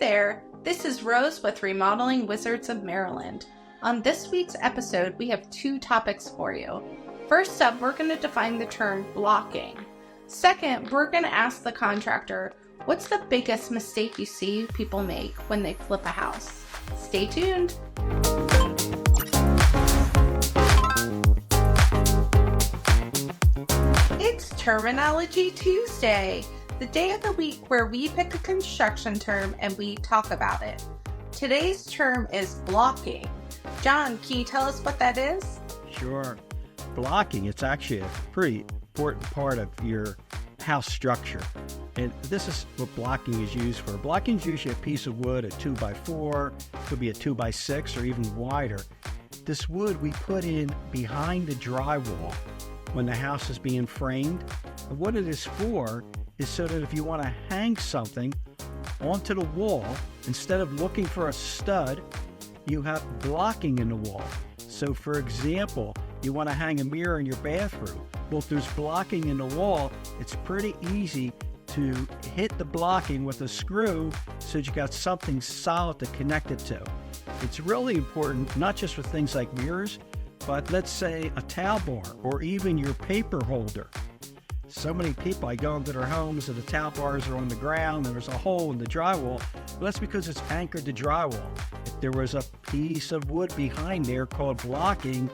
there, this is Rose with Remodeling Wizards of Maryland. On this week's episode, we have two topics for you. First up, we're going to define the term blocking. Second, we're going to ask the contractor, what's the biggest mistake you see people make when they flip a house? Stay tuned. It's Terminology Tuesday, the day of the week where we pick a construction term and we talk about it. Today's term is blocking. John, can you tell us what that is? Sure. Blocking, it's actually a pretty important part of your house structure. And this is what blocking is used for. Blocking is usually a piece of wood, a 2x4, could be a 2x6 or even wider. This wood we put in behind the drywall when the house is being framed. And what it is for is so that if you want to hang something onto the wall, instead of looking for a stud, you have blocking in the wall. So for example, you want to hang a mirror in your bathroom. Well, if there's blocking in the wall, it's pretty easy to hit the blocking with a screw so that you got something solid to connect it to. It's really important, not just for things like mirrors, but let's say a towel bar or even your paper holder. So many people, I go into their homes and the towel bars are on the ground and there's a hole in the drywall. Well, that's because it's anchored to drywall. If there was a piece of wood behind there called blocking,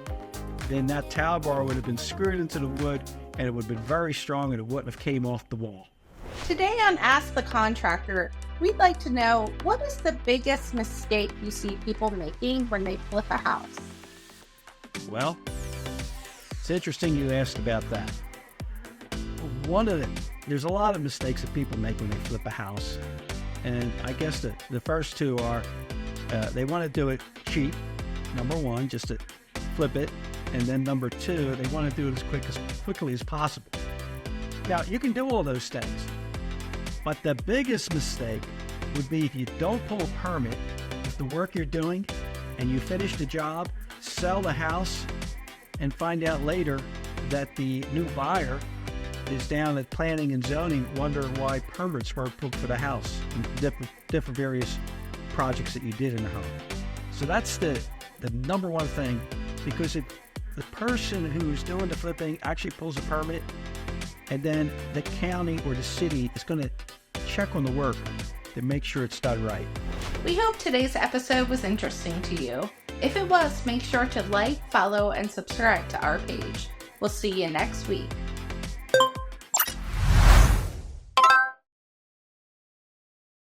then that towel bar would have been screwed into the wood and it would have been very strong and it wouldn't have came off the wall. Today on Ask the Contractor, we'd like to know, what is the biggest mistake you see people making when they flip a house? Well, it's interesting you asked about that. There's a lot of mistakes that people make when they flip a house. And I guess the first two are, they want to do it cheap, number one, just to flip it. And then number two, they want to do it as quickly as possible. Now, you can do all those things. But the biggest mistake would be if you don't pull a permit with the work you're doing and you finish the job, sell the house, and find out later that the new buyer is down at planning and zoning wondering why permits weren't pulled for the house and different various projects that you did in the home. So that's the number one thing, because if the person who's doing the flipping actually pulls a permit, and then the county or the city is going to check on the work to make sure it's done right. We hope today's episode was interesting to you. If it was, make sure to like, follow, and subscribe to our page. We'll see you next week.